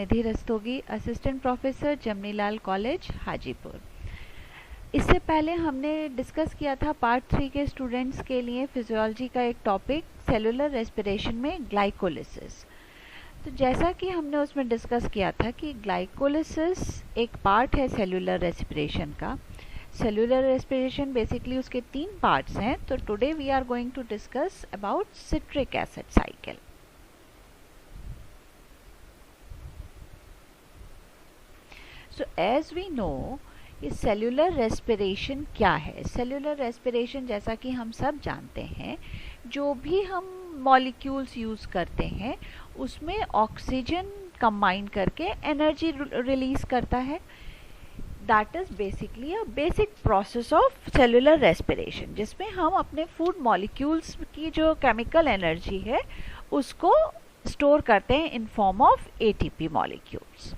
निधि Rastogi, assistant professor Jamnalal college Hajipur. इससे पहले हमने डिस्कस किया था पार्ट 3 के स्टूडेंट्स के लिए फिजियोलॉजी का एक टॉपिक सेलुलर रेस्पिरेशन में ग्लाइकोलिसिस। तो जैसा कि हमने उसमें डिस्कस किया था कि ग्लाइकोलिसिस एक पार्ट है सेलुलर रेस्पिरेशन का। सेलुलर रेस्पिरेशन बेसिकली उसके 3 पार्ट्स हैं। तो today we are going to discuss about citric acid cycle. So as we know ये सेलुलर रेस्पिरेशन क्या है। सेलुलर रेस्पिरेशन जैसा कि हम सब जानते हैं, जो भी हम मॉलिक्यूल्स यूज़ करते हैं उसमें ऑक्सीजन कंबाइन करके एनर्जी रिलीज करता है। That is basically a basic process of cellular respiration, जिसमें हम अपने फूड मॉलिक्यूल्स की जो केमिकल एनर्जी है उसको स्टोर करते हैं in form of ATP molecules.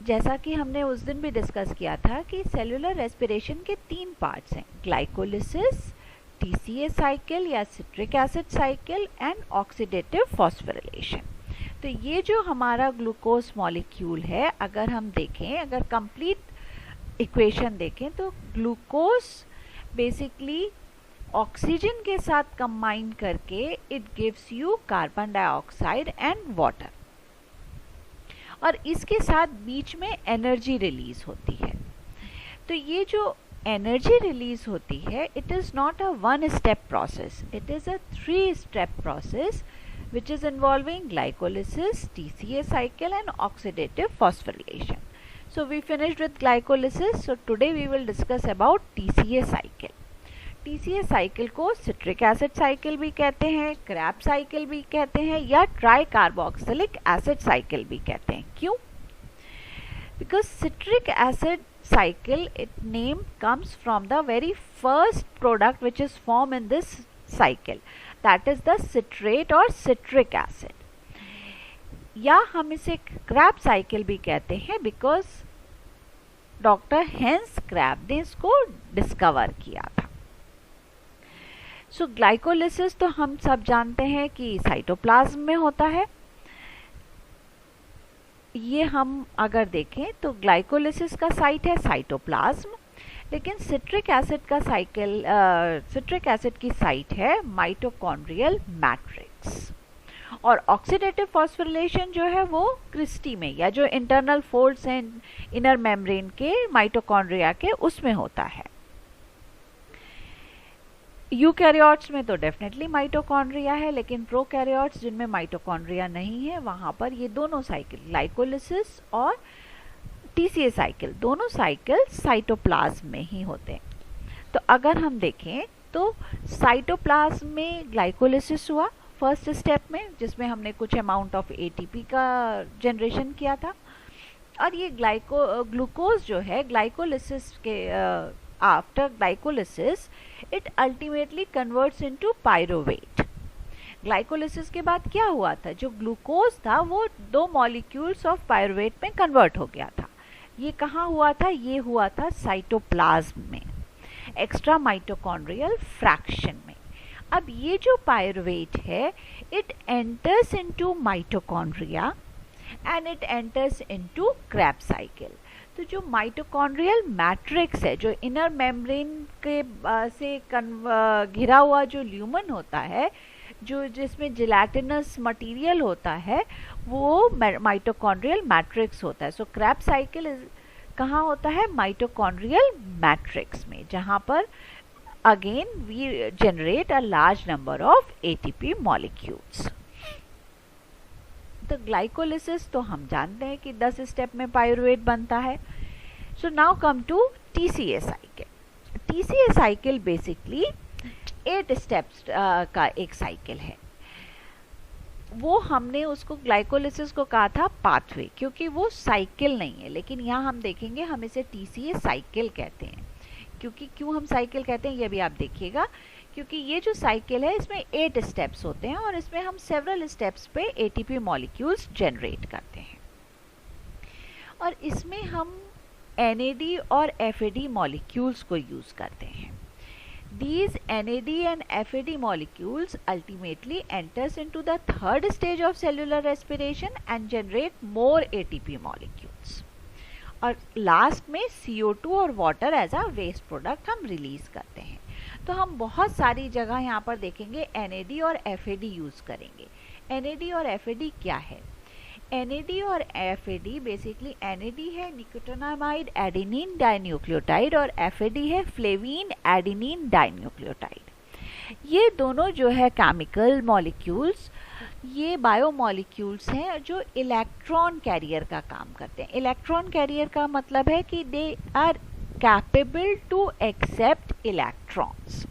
जैसा कि हमने उस दिन भी डिस्कस किया था कि सेलुलर रेस्पिरेशन के 3 पार्ट्स हैं, ग्लाइकोलिसिस, टीसीए साइकिल या citric acid cycle and oxidative phosphorylation. तो ये जो हमारा ग्लूकोज मॉलिक्यूल है, अगर हम देखें, अगर कंप्लीट इक्वेशन देखें तो ग्लूकोज बेसिकली ऑक्सीजन के साथ कंबाइन करके it gives you carbon dioxide and water, और इसके साथ बीच में एनर्जी रिलीज होती है। तो ये जो एनर्जी रिलीज होती है, it is not a 1 step process, it is a 3 step process which is involving glycolysis, TCA cycle and oxidative phosphorylation. So we finished with glycolysis. So today we will discuss about TCA cycle. TCA cycle को citric acid cycle भी कहते हैं, Krebs cycle भी कहते हैं, या tricarboxylic acid cycle भी कहते हैं। क्यों? Because citric acid cycle, its name comes from the very first product which is formed in this cycle, that is the citrate or citric acid, या हम इसे क्रैब साइकिल भी कहते हैं बिकॉज डॉक्टर हेंस क्रैब ने इसको discover किया था। सो ग्लाइकोलिसिस तो हम सब जानते हैं कि साइटोप्लाज्म में होता है। ये हम अगर देखें तो ग्लाइकोलिसिस का साइट है साइटोप्लाज्म, लेकिन सिट्रिक एसिड का साइकिल सिट्रिक एसिड की साइट है माइटोकॉन्ड्रियल मैट्रिक्स, और ऑक्सीडेटिव फॉस्फोरिलेशन जो है वो क्रिस्टी में, या जो इंटरनल फोल्ड्स हैं इनर मेम्ब्रेन के माइटोकॉन्ड्रिया के, उसमें होता है। यूकैरियोट्स में तो डेफिनेटली माइटोकॉन्ड्रिया है, लेकिन प्रोकैरियोट्स जिनमें माइटोकॉन्ड्रिया नहीं है वहां पर ये दोनों साइकिल, ग्लाइकोलिसिस और टीसीए साइकिल, दोनों साइकिल साइटोप्लाज्म में ही होते हैं। तो अगर हम देखें तो साइटोप्लाज्म में ग्लाइकोलिसिस हुआ फर्स्ट स्टेप में, जिसमें हमने कुछ अमाउंट ऑफ एटीपी का जनरेशन किया था, और ये ग्लूकोज जो है ग्लाइकोलिसिस के after glycolysis it ultimately converts into pyruvate. Glycolysis के बाद क्या हुआ था, जो ग्लूकोज था वो 2 मॉलिक्यूल्स ऑफ पायरुवेट में कन्वर्ट हो गया था। ये कहाँ हुआ था? ये हुआ था साइटोप्लाज्म में, एक्स्ट्रा माइटोकॉन्ड्रियल फ्रैक्शन में। अब ये जो पायरुवेट है it enters into mitochondria and it enters into Krebs cycle. तो जो माइटोकॉन्ड्रियल मैट्रिक्स है, जो इनर मेम्ब्रेन के से घिरा हुआ जो ल्यूमन होता है, जो जिसमें जिलेटिनस मटेरियल होता है, वो माइटोकॉन्ड्रियल मैट्रिक्स होता है। सो क्रैब साइकिल कहाँ होता है? माइटोकॉन्ड्रियल मैट्रिक्स में, जहाँ पर again we generate a large number of ATP molecules. तो ग्लाइकोलिसिस तो हम जानते हैं कि 10 स्टेप में पायरुवेट बनता है। So now come to TCA cycle. TCA cycle basically 8 steps का एक साइकिल है। वो हमने उसको ग्लाइकोलिसिस को कहा था पाथवे, क्योंकि वो साइकिल नहीं है, लेकिन यहाँ हम देखेंगे हम इसे टीसीए साइकिल कहते हैं। क्योंकि क्यों हम साइकिल कहते हैं ये भी आप देखिएगा, क्योंकि ये जो साइकिल है इसमें 8 स्टेप्स होते हैं, और इसमें हम सेवरल स्टेप्स पे एटीपी मॉलिक्यूल्स जनरेट करते हैं, और इसमें हम एनएडी और एफएडी मॉलिक्यूल्स को यूज करते हैं। These NAD and FAD molecules ultimately enters into the third stage of cellular respiration and generate more ATP molecules. और लास्ट में CO2 और water as a waste product हम रिलीज करते हैं। तो हम बहुत सारी जगह यहाँ पर देखेंगे NAD और FAD यूज करेंगे। NAD और FAD क्या है? NAD और FAD बेसिकली NAD है निकोटिनामाइड एडेनिन डाइन्यूक्लियोटाइड और FAD है फ्लेवीन एडेनिन डाइन्यूक्लियोटाइड। ये दोनों जो है केमिकल मॉलिक्यूल्स, ये बायोमॉलिक्यूल्स हैं जो इलेक्ट्रॉन कैरियर का काम करते हैं। इलेक्ट्रॉन कैरियर का मतलब है कि they are capable to accept electrons.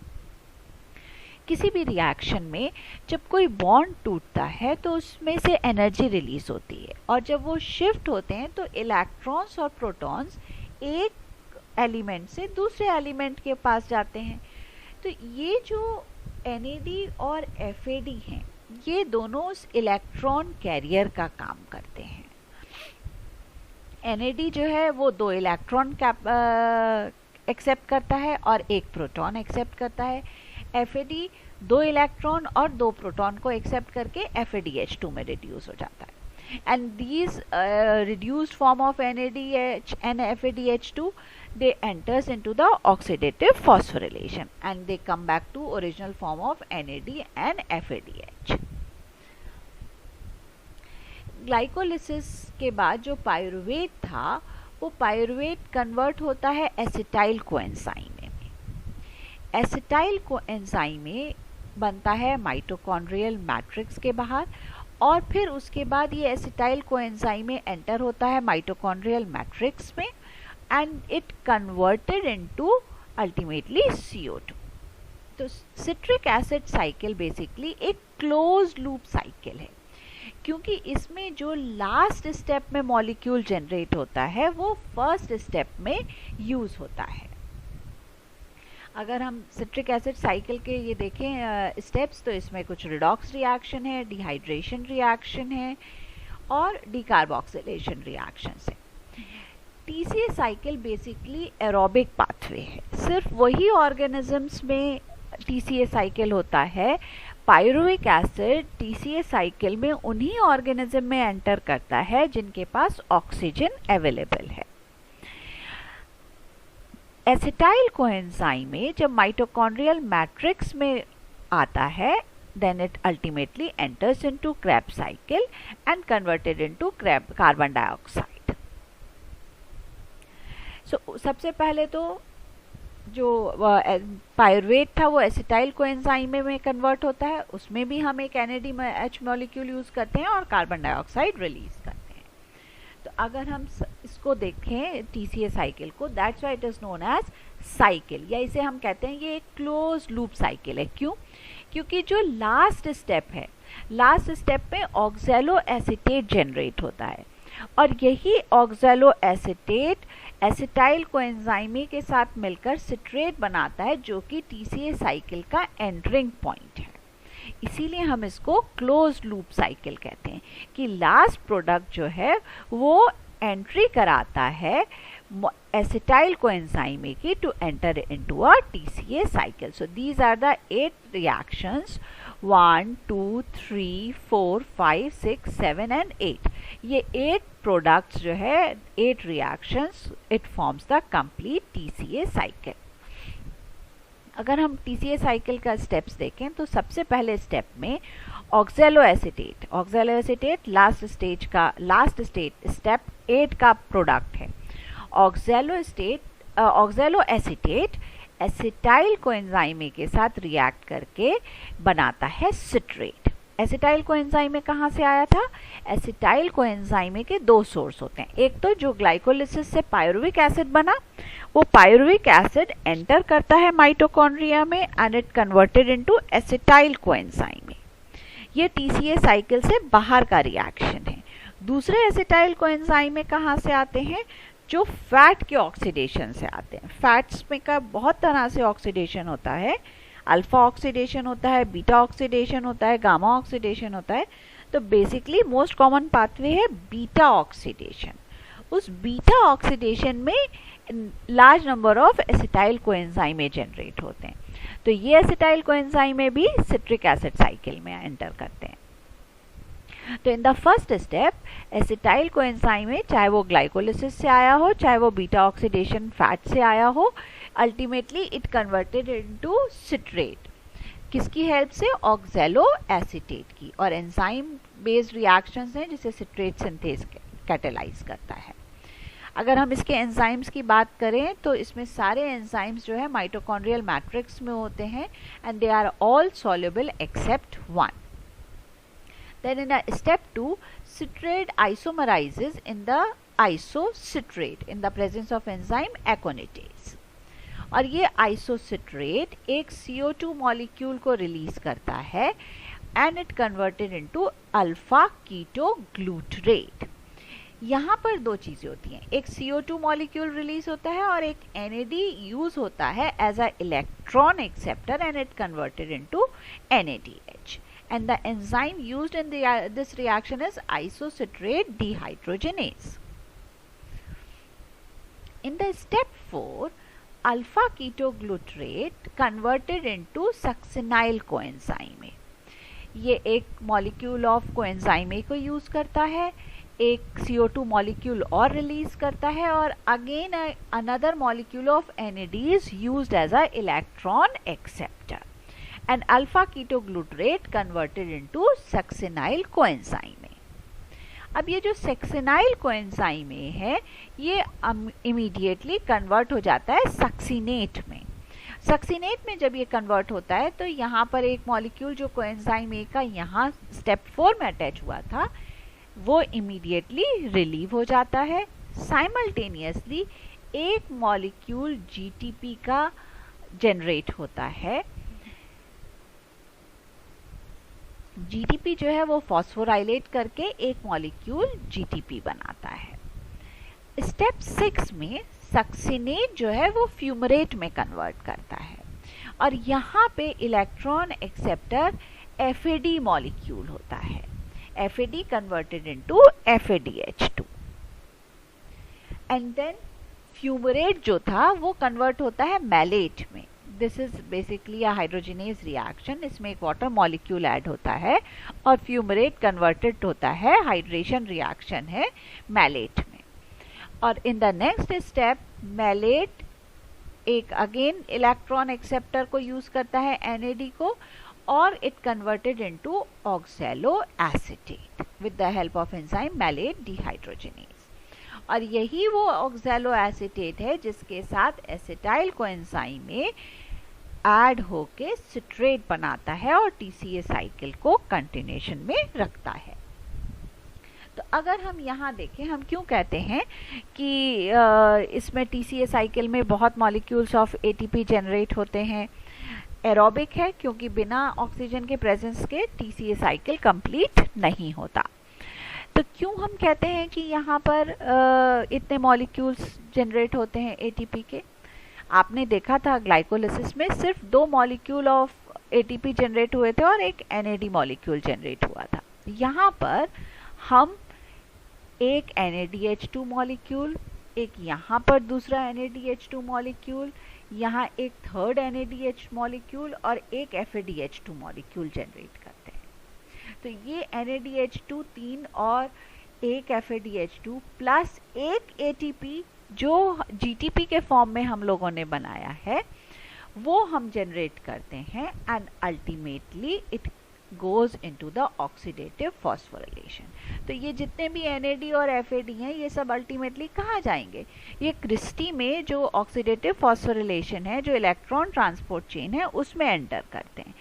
किसी भी रिएक्शन में जब कोई बॉन्ड टूटता है तो उसमें से एनर्जी रिलीज होती है और जब वो शिफ्ट होते हैं तो इलेक्ट्रॉन्स और प्रोटॉन्स एक एलिमेंट से दूसरे एलिमेंट के पास जाते हैं। तो ये जो NAD और FAD हैं ये दोनों उस इलेक्ट्रॉन कैरियर का काम करते हैं। NAD जो है वो 2 इलेक्ट्रॉन एक्सेप्ट करता है और 1 प्रोटॉन एक्सेप्ट करता है। FAD 2 इलेक्ट्रॉन और 2 प्रोटॉन को एक्सेप्ट करके FADH2 में रिड्यूस हो जाता है। And these reduced form of NADH and FADH2 they enters into the oxidative phosphorylation and they come back to original form of NAD and FADH। Glycolysis के बाद जो पायरुवेट था वो पायरुवेट कन्वर्ट होता है एसिटाइल कोएंजाइम में। Acetyl coenzyme में बनता है माइटोकॉन्ड्रियल मैट्रिक्स के बाहर और फिर उसके बाद ये एसिटाइल कोएंजाइम में एंटर होता है माइटोकॉन्ड्रियल मैट्रिक्स में and it converted into ultimately CO2। तो सिट्रिक एसिड साइकिल बेसिकली एक क्लोज लूप साइकिल है क्योंकि इसमें जो लास्ट स्टेप में मॉलिक्यूल जनरेट होता है वो फर्स्ट स्टेप में यूज होता है। अगर हम सिट्रिक एसिड साइकिल के ये देखें स्टेप्स तो इसमें कुछ रिडॉक्स रिएक्शन है, डिहाइड्रेशन रिएक्शन है और डीकार्बोक्सिलेशन रिएक्शन है। TCA cycle basically aerobic pathway है। सिर्फ वही ऑर्गेनिजम्स में TCA साइकिल होता है। पायरुविक एसिड TCA साइकिल में उन्हीं ऑर्गेनिज्म में एंटर करता है जिनके पास ऑक्सीजन अवेलेबल है। एसिटाइल कोएंजाइम में जब माइटोकॉन्ड्रियल मैट्रिक्स में आता है then it ultimately enters into Krebs cycle and converted into carbon dioxide। सबसे पहले तो जो पायरुवेट था वो एसिटाइल कोएंजाइम में कन्वर्ट होता है, उसमें भी हम एक NADH मॉलिक्यूल यूज करते हैं और कार्बन डाइऑक्साइड रिलीज करते हैं। तो अगर हम इसको देखें TCA साइकिल को, that's why it is known as cycle, या इसे हम कहते हैं ये एक क्लोज लूप साइकिल है। क्यों? क्योंकि जो लास्ट स्टेप है, लास्ट स्टेप में ऑक्सैलो एसीटेट जनरेट होता है और यही ऑक्सैलो एसीटेट एसिटाइल कोएंजाइम के साथ मिलकर सिट्रेट बनाता है जो कि TCA साइकिल का एंटरिंग पॉइंट है। इसीलिए हम इसको क्लोज लूप साइकिल कहते हैं कि लास्ट प्रोडक्ट जो है वो एंट्री कराता है एसिटाइल कोएंजाइम की to enter into a TCA cycle. So these are the 8 reactions 1 2 3 4 5 6 7 and 8। ये 8 प्रोडक्ट्स जो है 8 reactions, it forms the complete TCA cycle. अगर हम TCA साइकिल का स्टेप्स देखें तो सबसे पहले स्टेप में oxalo acetate last state step 8 का प्रोडक्ट है। ऑक्सैलो एसीटेट एसिटाइल कोएंजाइम के साथ रिएक्ट करके बनाता है सिट्रेट। एसिटाइल कोएंजाइम कहाँ से आया था? एसिटाइल कोएंजाइम के 2 सोर्स होते हैं। एक तो जो ग्लाइकोलिसिस से पायरुविक एसिड बना, वो पायरुविक एसिड एंटर करता है माइटोकॉन्ड्रिया में and it converted into acetyl coenzyme. ये TCA साइकिल से बाहर का रिएक्शन है। दूसरे एसिटाइल कोएंजाइम कहाँ से आते हैं? जो फैट के ऑक्सीडेशन से आते हैं। फैट्स में का बहुत तरह से ऑक्सीडेशन होता है, अल्फा ऑक्सीडेशन होता है, बीटा ऑक्सीडेशन होता है, गामा ऑक्सीडेशन होता है। तो बेसिकली मोस्ट कॉमन पाथवे है बीटा ऑक्सीडेशन। उस बीटा ऑक्सीडेशन में large number of acetyl coenzyme generate होते हैं। तो ये एसिटाइल कोएंजाइम में भी सिट्रिक एसिड साइकिल में एंटर करते हैं। तो in the first step acetyl coenzyme में, चाहे वो ग्लाइकोलिसिस से आया हो, चाहे वो बीटा ऑक्सीडेशन फैट से आया हो, ultimately it converted into citrate. किसकी हेल्प से? ऑक्सैलो एसीटेट की। और एंजाइम बेस्ड रिएक्शंस हैं जिसे सिट्रेट सिंथेज कैटेलाइज करता है। अगर हम इसके एंजाइम्स की बात करें तो इसमें सारे एंजाइम्स जो है माइटोकॉन्ड्रियल मैट्रिक्स में होते हैं and they are all soluble except one. Then in step 2, citrate isomerizes in the isocitrate in the presence of enzyme aconitase। और ये आइसोसिट्रेट एक CO2 मॉलिक्यूल को रिलीज करता है and it converted into alpha ketoglutarate. यहाँ पर दो चीजें होती हैं, एक CO2 मॉलिक्यूल रिलीज होता है और एक NAD यूज होता है as a electron acceptor and it converted into NADH। And the enzyme used in this reaction is isocitrate dehydrogenase. In the step 4, alpha ketoglutarate converted into succinyl coenzyme। ये एक molecule of coenzyme को use करता है, एक CO2 molecule और release करता है और again another molecule of NAD is used as a electron acceptor and alpha ketoglutarate converted into succinyl coenzyme। अब ये जो succinyl coenzyme है ये इमीडिएटली कन्वर्ट हो जाता है सक्सिनेट में। सक्सिनेट में जब ये कन्वर्ट होता है तो यहाँ पर एक मॉलिक्यूल जो कोएंजाइम ए का यहाँ स्टेप 4 में अटैच हुआ था वो इमीडिएटली रिलीव हो जाता है। साइमल्टेनियसली एक मॉलिक्यूल GTP का जनरेट होता है। GTP जो है वो फॉस्फोराइलेट करके एक मॉलिक्यूल GTP बनाता है। स्टेप 6 में सक्सिनेट जो है वो फ्यूमरेट में कन्वर्ट करता है और यहाँ पे इलेक्ट्रॉन एक्सेप्टर FAD मॉलिक्यूल होता है। FAD converted into FADH2 and then fumarate जो था वो कन्वर्ट होता है मैलेट में। This is basically a hydrogenase reaction, इसमें एक वाटर मॉलिक्यूल ऐड होता है और फ्यूमरेट कन्वर्टेड होता है, हाइड्रेशन रिएक्शन है मैलेट में। और in the next step malate एक अगेन इलेक्ट्रॉन एक्सेप्टर को यूज करता है NAD को और it converted into oxaloacetate with the help of enzyme malate dehydrogenase. और यही वो ऑक्सैलो एसीटेट है जिसके साथ एसिटाइल कोएंजाइम में ऐड होके सिट्रेट बनाता है और TCA साइकिल को कंटिन्यूएशन में रखता है। तो अगर हम यहाँ देखें, हम क्यों कहते हैं कि इसमें TCA साइकिल में बहुत मॉलिक्यूल्स ऑफ ATP जनरेट होते हैं? एरोबिक है क्योंकि बिना ऑक्सीजन के प्रेजेंस के TCA साइकिल कंप्लीट नहीं होता। तो क्यों हम कहते हैं कि यहाँ पर इतने मॉलिक्यूल्स जनरेट होते हैं ATP के? आपने देखा था ग्लाइकोलिसिस में सिर्फ 2 मॉलिक्यूल ऑफ ATP जनरेट हुए थे और एक NAD मॉलिक्यूल जनरेट हुआ था। यहाँ पर हम एक NADH2 मॉलिक्यूल, एक यहाँ पर दूसरा NADH2 मॉलिक्यूल, यहाँ एक थर्ड NADH मॉलिक्यूल और एक FADH2 मॉलिक्यूल जनरेट करते हैं। तो ये NADH2 3 और एक FADH2 प्लस एक ATP जो GTP के फॉर्म में हम लोगों ने बनाया है वो हम जनरेट करते हैं and ultimately it goes into the oxidative phosphorylation. तो ये जितने भी NAD और FAD हैं ये सब अल्टीमेटली कहाँ जाएंगे? ये क्रिस्टी में जो ऑक्सीडेटिव फॉस्फोरिलेशन है, जो इलेक्ट्रॉन ट्रांसपोर्ट चेन है, उसमें एंटर करते हैं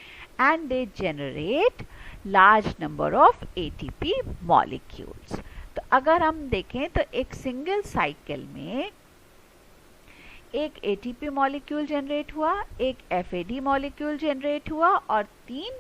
and they generate large number of ATP molecules. तो अगर हम देखें तो एक सिंगल साइकिल में एक ATP मॉलिक्यूल जनरेट हुआ, एक FAD मॉलिक्यूल जनरेट हुआ और 3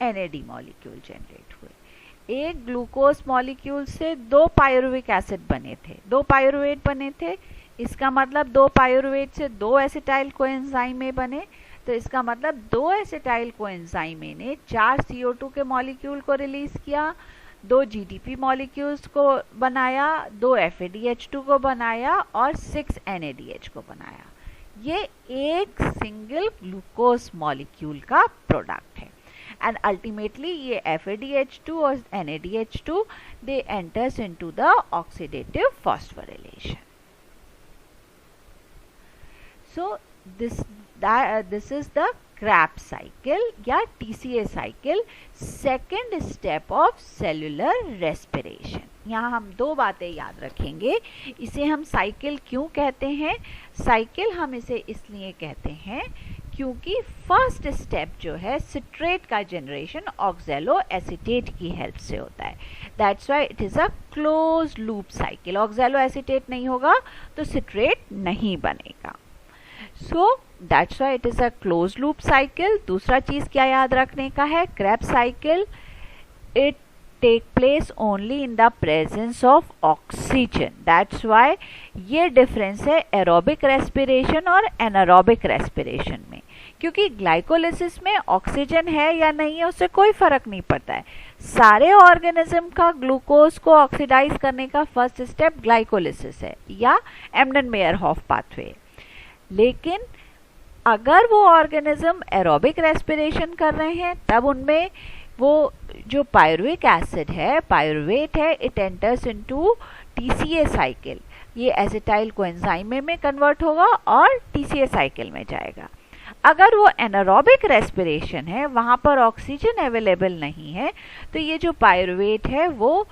NAD मॉलिक्यूल जनरेट हुए। एक ग्लूकोज मॉलिक्यूल से 2 पायरुविक एसिड बने थे, 2 पायरुवेट बने थे। इसका मतलब 2 पायरुवेट से 2 एसिटाइल कोएंजाइम बने। तो इसका मतलब 2 एसिटाइल कोएंजाइम ने 4 CO2 के मॉलिक्यूल को रिलीज किया, 2 GTP मॉलिक्यूल्स को बनाया, 2 FADH2 को बनाया और 6 NADH को बनाया। ये एक सिंगल ग्लूकोज मॉलिक्यूल का प्रोडक्ट है। एंड अल्टीमेटली ये FADH2 और NADH2 they enters into the oxidative phosphorylation. So this is the Krebs cycle या TCA cycle, second step of cellular respiration. यहाँ हम दो बातें याद रखेंगे। इसे हम साइकिल क्यों कहते हैं? साइकिल हम इसे इसलिए कहते हैं क्योंकि फर्स्ट स्टेप जो है सिट्रेट का जनरेशन ऑक्सैलो एसीटेट की हेल्प से होता है। That's why it is a close loop cycle. Oxalo acetate नहीं होगा तो सिट्रेट नहीं बनेगा। So that's why it is a closed loop cycle. दूसरा चीज क्या याद रखने का है? Krebs cycle, it take place only in the presence of oxygen. That's why ये डिफरेंस है एरोबिक रेस्पिरेशन और एनारोबिक रेस्पिरेशन में, क्योंकि ग्लाइकोलिसिस में ऑक्सीजन है या नहीं है उससे कोई फर्क नहीं पड़ता है। सारे ऑर्गेनिज्म का ग्लूकोज को ऑक्सीडाइज करने का फर्स्ट स्टेप ग्लाइकोलिसिस है या एम्डन-मेयर-हॉफ पाथवे। लेकिन अगर वो ऑर्गेनिज्म एरोबिक रेस्पिरेशन कर रहे हैं तब उनमें वो जो पायरुविक एसिड है, पायरुवेट है, it enters into TCA cycle. ये एसिटाइल कोएंजाइम में कन्वर्ट होगा और TCA साइकिल में जाएगा। अगर वो एनारोबिक रेस्पिरेशन है, वहां पर ऑक्सीजन अवेलेबल नहीं है, तो ये जो पायरुवेट है वो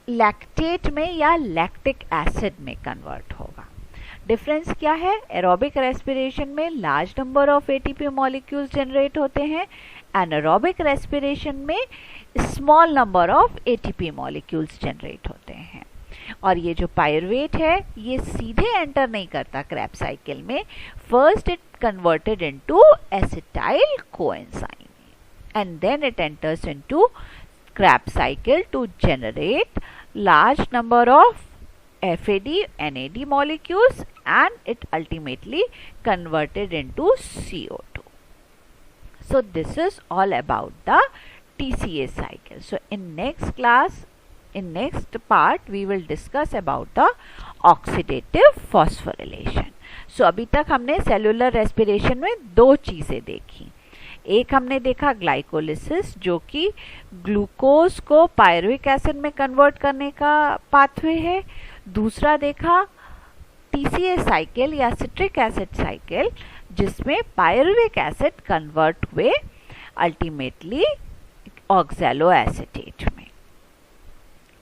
लैक्टेट में या लैक्टिक एसिड में कन्वर्ट होगा। डिफरेंस क्या है? एरोबिक रेस्पिरेशन में large number of ATP molecules generate होते हैं, एनारोबिक रेस्पिरेशन में small number of ATP molecules generate होते हैं। और ये जो पायरुवेट है ये सीधे एंटर नहीं करता Krebs साइकिल में। First it converted into acetyl coenzyme and then it enters into Krebs cycle to generate large number of FAD, NAD molecules and it ultimately converted into CO2. So this is all about the TCA cycle. So in next class, in next part we will discuss about the oxidative phosphorylation. So अभी तक हमने cellular respiration में दो चीजें देखी। एक हमने देखा ग्लाइकोलिसिस जो कि ग्लूकोज को पायरुविक एसिड में कन्वर्ट करने का पाथवे है। दूसरा देखा TCA साइकिल या सिट्रिक एसिड साइकिल जिसमें पायरुविक एसिड कन्वर्ट हुए अल्टीमेटली ऑक्सैलो एसीटेट में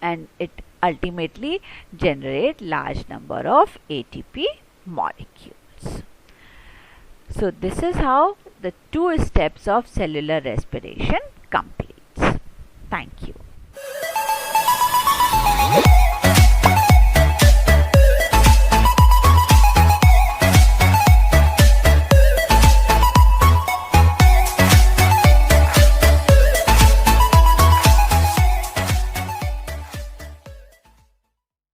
and it ultimately generate large number of ATP molecules. So this is how the two steps of cellular respiration completes. Thank you.